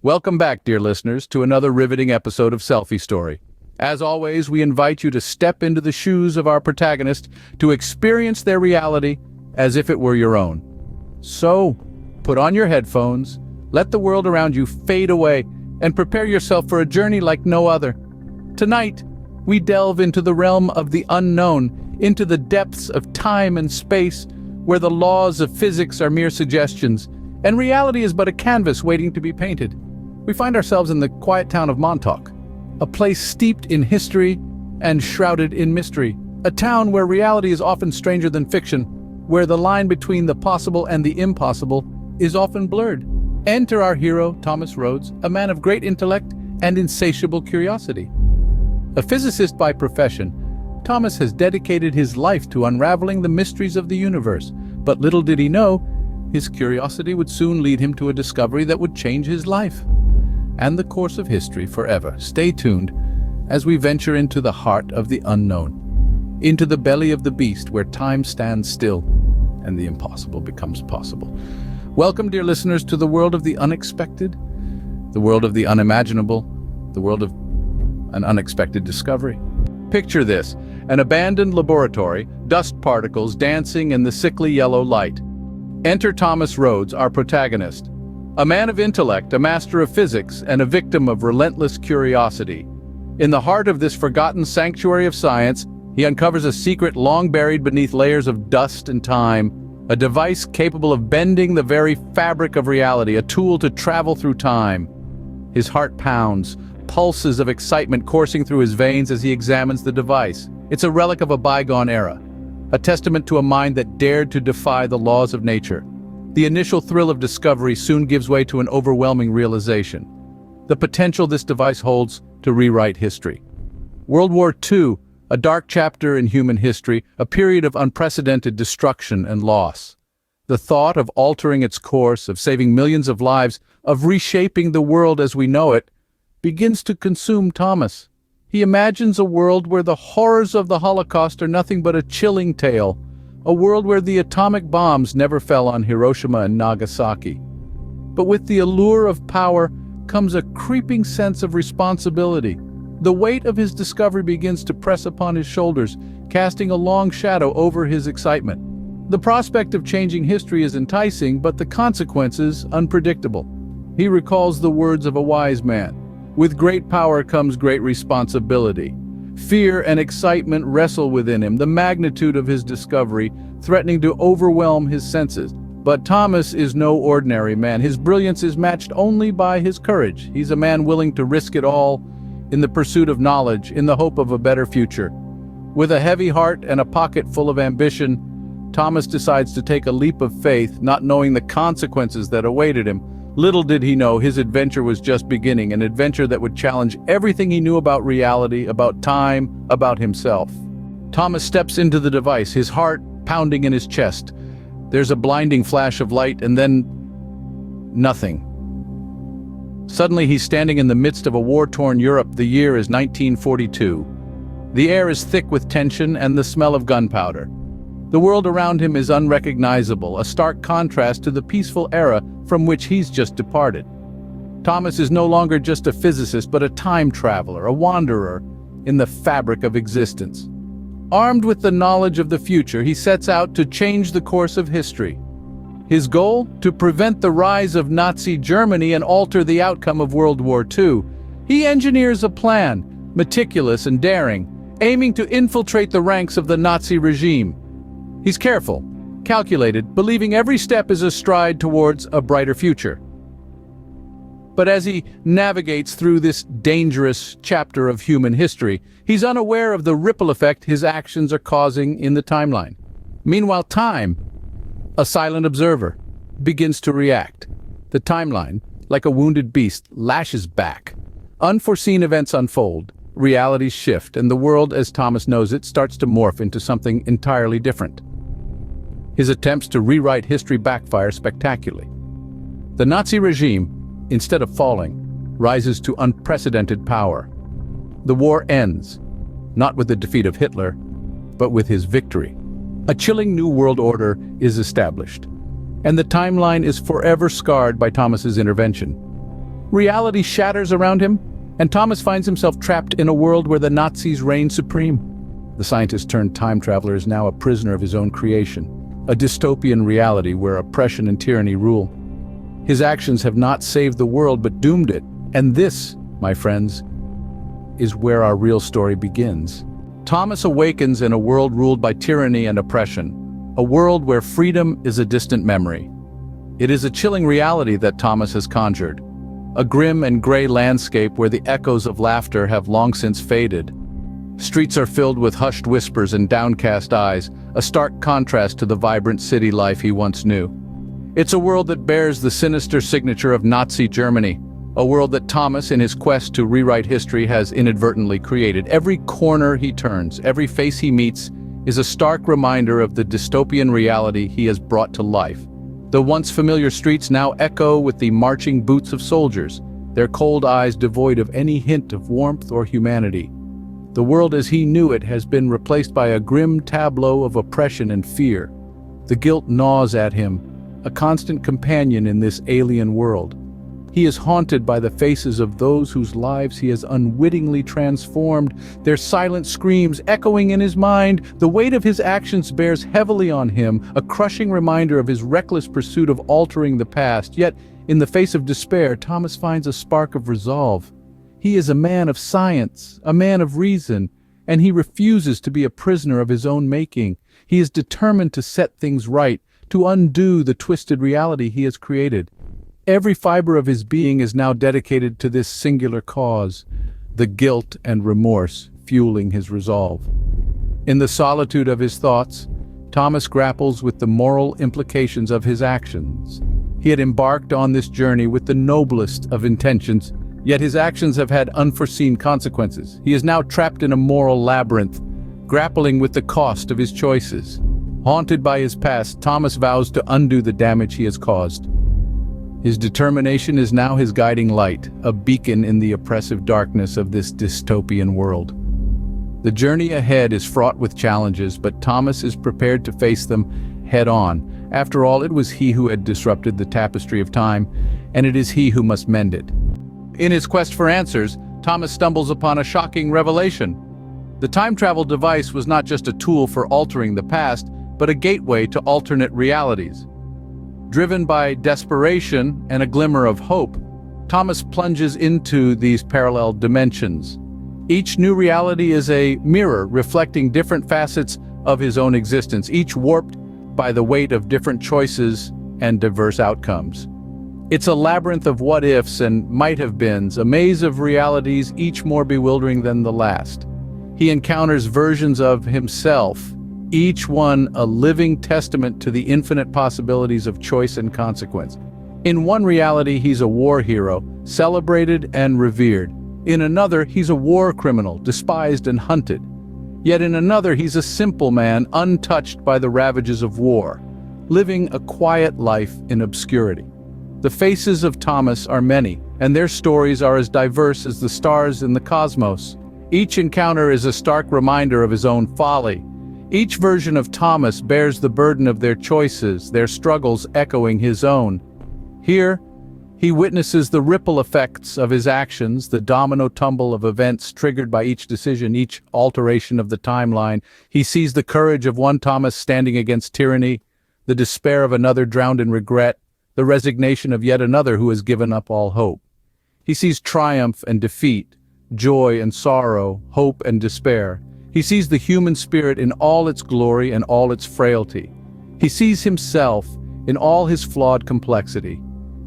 Welcome back, dear listeners, to another riveting episode of Selfie Story. As always, we invite you to step into the shoes of our protagonist to experience their reality as if it were your own. So, put on your headphones, let the world around you fade away, and prepare yourself for a journey like no other. Tonight, we delve into the realm of the unknown, into the depths of time and space, where the laws of physics are mere suggestions, and reality is but a canvas waiting to be painted. We find ourselves in the quiet town of Montauk, a place steeped in history and shrouded in mystery. A town where reality is often stranger than fiction, where the line between the possible and the impossible is often blurred. Enter our hero, Thomas Rhodes, a man of great intellect and insatiable curiosity. A physicist by profession, Thomas has dedicated his life to unraveling the mysteries of the universe, but little did he know, his curiosity would soon lead him to a discovery that would change his life and the course of history forever. Stay tuned as we venture into the heart of the unknown, into the belly of the beast where time stands still and the impossible becomes possible. Welcome, dear listeners, to the world of the unexpected, the world of the unimaginable, the world of an unexpected discovery. Picture this, an abandoned laboratory, dust particles dancing in the sickly yellow light. Enter Thomas Rhodes, our protagonist. A man of intellect, a master of physics, and a victim of relentless curiosity. In the heart of this forgotten sanctuary of science, he uncovers a secret long buried beneath layers of dust and time, a device capable of bending the very fabric of reality, a tool to travel through time. His heart pounds, pulses of excitement coursing through his veins as he examines the device. It's a relic of a bygone era, a testament to a mind that dared to defy the laws of nature. The initial thrill of discovery soon gives way to an overwhelming realization: the potential this device holds to rewrite history. World War II, a dark chapter in human history, a period of unprecedented destruction and loss. The thought of altering its course, of saving millions of lives, of reshaping the world as we know it, begins to consume Thomas. He imagines a world where the horrors of the Holocaust are nothing but a chilling tale, a world where the atomic bombs never fell on Hiroshima and Nagasaki. But with the allure of power comes a creeping sense of responsibility. The weight of his discovery begins to press upon his shoulders, casting a long shadow over his excitement. The prospect of changing history is enticing, but the consequences unpredictable. He recalls the words of a wise man: "With great power comes great responsibility." Fear and excitement wrestle within him, the magnitude of his discovery threatening to overwhelm his senses. But Thomas is no ordinary man. His brilliance is matched only by his courage. He's a man willing to risk it all in the pursuit of knowledge, in the hope of a better future. With a heavy heart and a pocket full of ambition, Thomas decides to take a leap of faith, not knowing the consequences that awaited him. Little did he know his adventure was just beginning, an adventure that would challenge everything he knew about reality, about time, about himself. Thomas steps into the device, his heart pounding in his chest. There's a blinding flash of light, and then nothing. Suddenly he's standing in the midst of a war-torn Europe. The year is 1942. The air is thick with tension and the smell of gunpowder. The world around him is unrecognizable, a stark contrast to the peaceful era from which he's just departed. Thomas is no longer just a physicist, but a time traveler, a wanderer in the fabric of existence. Armed with the knowledge of the future, he sets out to change the course of history. His goal? To prevent the rise of Nazi Germany and alter the outcome of World War II. He engineers a plan, meticulous and daring, aiming to infiltrate the ranks of the Nazi regime. He's careful, calculated, believing every step is a stride towards a brighter future. But as he navigates through this dangerous chapter of human history, he's unaware of the ripple effect his actions are causing in the timeline. Meanwhile, time, a silent observer, begins to react. The timeline, like a wounded beast, lashes back. Unforeseen events unfold, realities shift, and the world, as Thomas knows it, starts to morph into something entirely different. His attempts to rewrite history backfire spectacularly. The Nazi regime, instead of falling, rises to unprecedented power. The war ends, not with the defeat of Hitler, but with his victory. A chilling new world order is established, and the timeline is forever scarred by Thomas's intervention. reality shatters around him, and Thomas finds himself trapped in a world where the Nazis reign supreme. The scientist-turned-time traveler is now a prisoner of his own creation, a dystopian reality where oppression and tyranny rule. His actions have not saved the world but doomed it, and this, my friends, is where our real story begins. Thomas awakens in a world ruled by tyranny and oppression, a world where freedom is a distant memory. It is a chilling reality that Thomas has conjured, a grim and gray landscape where the echoes of laughter have long since faded. Streets are filled with hushed whispers and downcast eyes, a stark contrast to the vibrant city life he once knew. It's a world that bears the sinister signature of Nazi Germany, a world that Thomas, in his quest to rewrite history, has inadvertently created. Every corner he turns, every face he meets, is a stark reminder of the dystopian reality he has brought to life. The once familiar streets now echo with the marching boots of soldiers, their cold eyes devoid of any hint of warmth or humanity. The world as he knew it has been replaced by a grim tableau of oppression and fear. The guilt gnaws at him, a constant companion in this alien world. He is haunted by the faces of those whose lives he has unwittingly transformed, their silent screams echoing in his mind. The weight of his actions bears heavily on him, a crushing reminder of his reckless pursuit of altering the past. Yet, in the face of despair, Thomas finds a spark of resolve. He is a man of science, a man of reason, and he refuses to be a prisoner of his own making. He is determined to set things right, to undo the twisted reality he has created. Every fiber of his being is now dedicated to this singular cause, the guilt and remorse fueling his resolve. In the solitude of his thoughts, Thomas grapples with the moral implications of his actions. He had embarked on this journey with the noblest of intentions, yet his actions have had unforeseen consequences. He is now trapped in a moral labyrinth, grappling with the cost of his choices. Haunted by his past, Thomas vows to undo the damage he has caused. His determination is now his guiding light, a beacon in the oppressive darkness of this dystopian world. The journey ahead is fraught with challenges, but Thomas is prepared to face them head-on. After all, it was he who had disrupted the tapestry of time, and it is he who must mend it. In his quest for answers, Thomas stumbles upon a shocking revelation. The time travel device was not just a tool for altering the past, but a gateway to alternate realities. Driven by desperation and a glimmer of hope, Thomas plunges into these parallel dimensions. Each new reality is a mirror reflecting different facets of his own existence, each warped by the weight of different choices and diverse outcomes. It's a labyrinth of what-ifs and might-have-beens, a maze of realities, each more bewildering than the last. He encounters versions of himself, each one a living testament to the infinite possibilities of choice and consequence. In one reality, he's a war hero, celebrated and revered. In another, he's a war criminal, despised and hunted. Yet in another, he's a simple man, untouched by the ravages of war, living a quiet life in obscurity. The faces of Thomas are many, and their stories are as diverse as the stars in the cosmos. Each encounter is a stark reminder of his own folly. Each version of Thomas bears the burden of their choices, their struggles echoing his own. Here, he witnesses the ripple effects of his actions, the domino tumble of events triggered by each decision, each alteration of the timeline. He sees the courage of one Thomas standing against tyranny, the despair of another drowned in regret, the resignation of yet another who has given up all hope. He sees triumph and defeat, joy and sorrow, hope and despair. He sees the human spirit in all its glory and all its frailty. He sees himself in all his flawed complexity.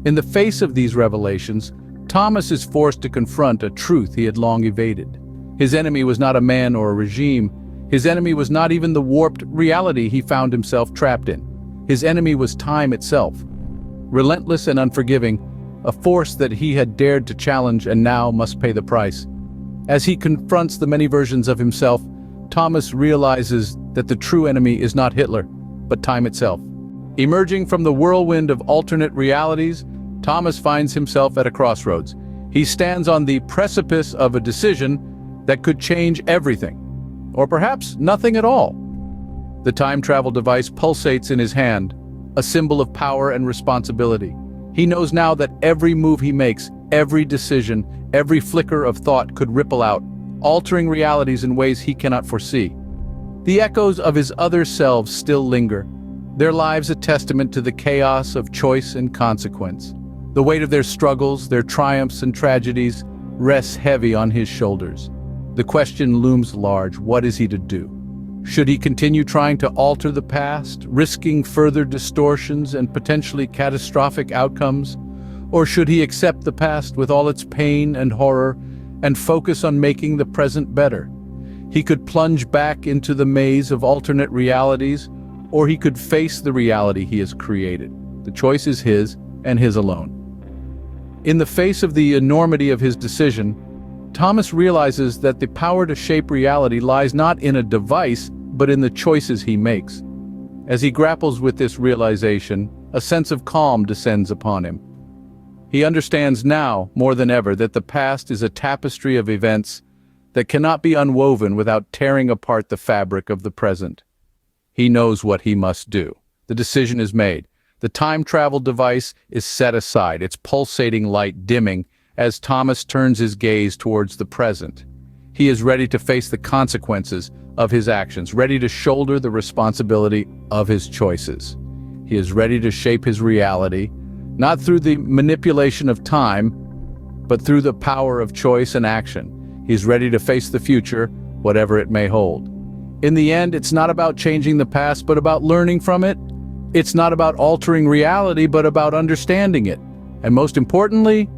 In the face of these revelations, Thomas is forced to confront a truth he had long evaded. His enemy was not a man or a regime. His enemy was not even the warped reality he found himself trapped in. His enemy was time itself. Relentless and unforgiving, a force that he had dared to challenge and now must pay the price. As he confronts the many versions of himself, Thomas realizes that the true enemy is not Hitler, but time itself. Emerging from the whirlwind of alternate realities, Thomas finds himself at a crossroads. He stands on the precipice of a decision that could change everything, or perhaps nothing at all. The time travel device pulsates in his hand, a symbol of power and responsibility. He knows now that every move he makes, Every decision, every flicker of thought could ripple out, altering realities in ways he cannot foresee. The echoes of his other selves still linger, their lives a testament to the chaos of choice and consequence. The weight of their struggles, their triumphs and tragedies, rests heavy on his shoulders. The question looms large: what is he to do? Should he continue trying to alter the past, risking further distortions and potentially catastrophic outcomes? Or should he accept the past with all its pain and horror and focus on making the present better? He could plunge back into the maze of alternate realities, or he could face the reality he has created. The choice is his, and his alone. In the face of the enormity of his decision, Thomas realizes that the power to shape reality lies not in a device, but in the choices he makes. As he grapples with this realization, a sense of calm descends upon him. He understands now, more than ever, that the past is a tapestry of events that cannot be unwoven without tearing apart the fabric of the present. He knows what he must do. The decision is made. The time travel device is set aside, its pulsating light dimming as Thomas turns his gaze towards the present. He is ready to face the consequences of his actions, ready to shoulder the responsibility of his choices. He is ready to shape his reality, not through the manipulation of time, but through the power of choice and action. He is ready to face the future, whatever it may hold. In the end, it's not about changing the past, but about learning from it. It's not about altering reality, but about understanding it. And most importantly,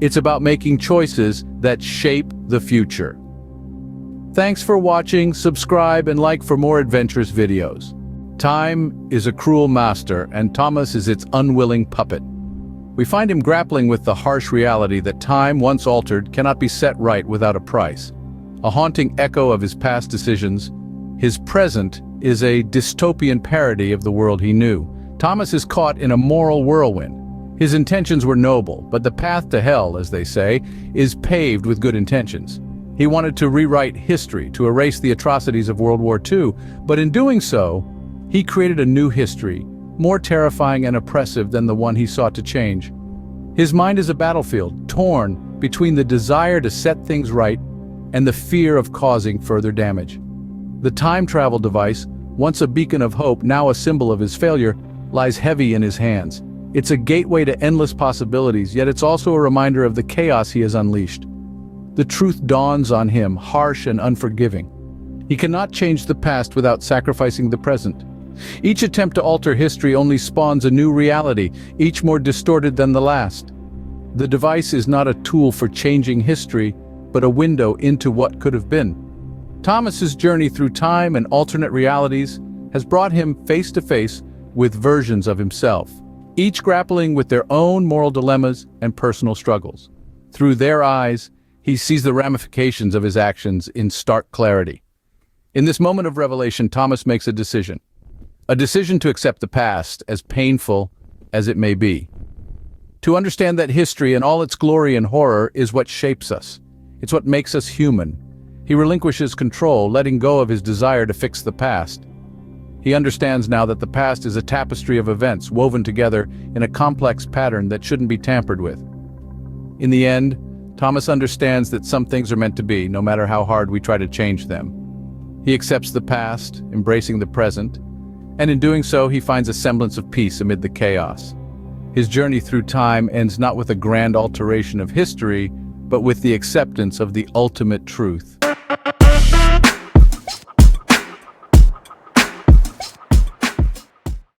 it's about making choices that shape the future. Thanks for watching, subscribe, and like for more adventurous videos. Time is a cruel master, and Thomas is its unwilling puppet. We find him grappling with the harsh reality that time, once altered, cannot be set right without a price. A haunting echo of his past decisions, his present is a dystopian parody of the world he knew. Thomas is caught in a moral whirlwind. His intentions were noble, but the path to hell, as they say, is paved with good intentions. He wanted to rewrite history, to erase the atrocities of World War II, but in doing so, he created a new history, more terrifying and oppressive than the one he sought to change. His mind is a battlefield, torn between the desire to set things right and the fear of causing further damage. The time travel device, once a beacon of hope, now a symbol of his failure, lies heavy in his hands. It's a gateway to endless possibilities, yet it's also a reminder of the chaos he has unleashed. The truth dawns on him, harsh and unforgiving. He cannot change the past without sacrificing the present. Each attempt to alter history only spawns a new reality, each more distorted than the last. The device is not a tool for changing history, but a window into what could have been. Thomas's journey through time and alternate realities has brought him face to face with versions of himself, each grappling with their own moral dilemmas and personal struggles. Through their eyes, he sees the ramifications of his actions in stark clarity. In this moment of revelation, Thomas makes a decision to accept the past, as painful as it may be. To understand that history in all its glory and horror is what shapes us. It's what makes us human. He relinquishes control, letting go of his desire to fix the past. He understands now that the past is a tapestry of events woven together in a complex pattern that shouldn't be tampered with. In the end, Thomas understands that some things are meant to be, no matter how hard we try to change them. He accepts the past, embracing the present, and in doing so, he finds a semblance of peace amid the chaos. His journey through time ends not with a grand alteration of history, but with the acceptance of the ultimate truth.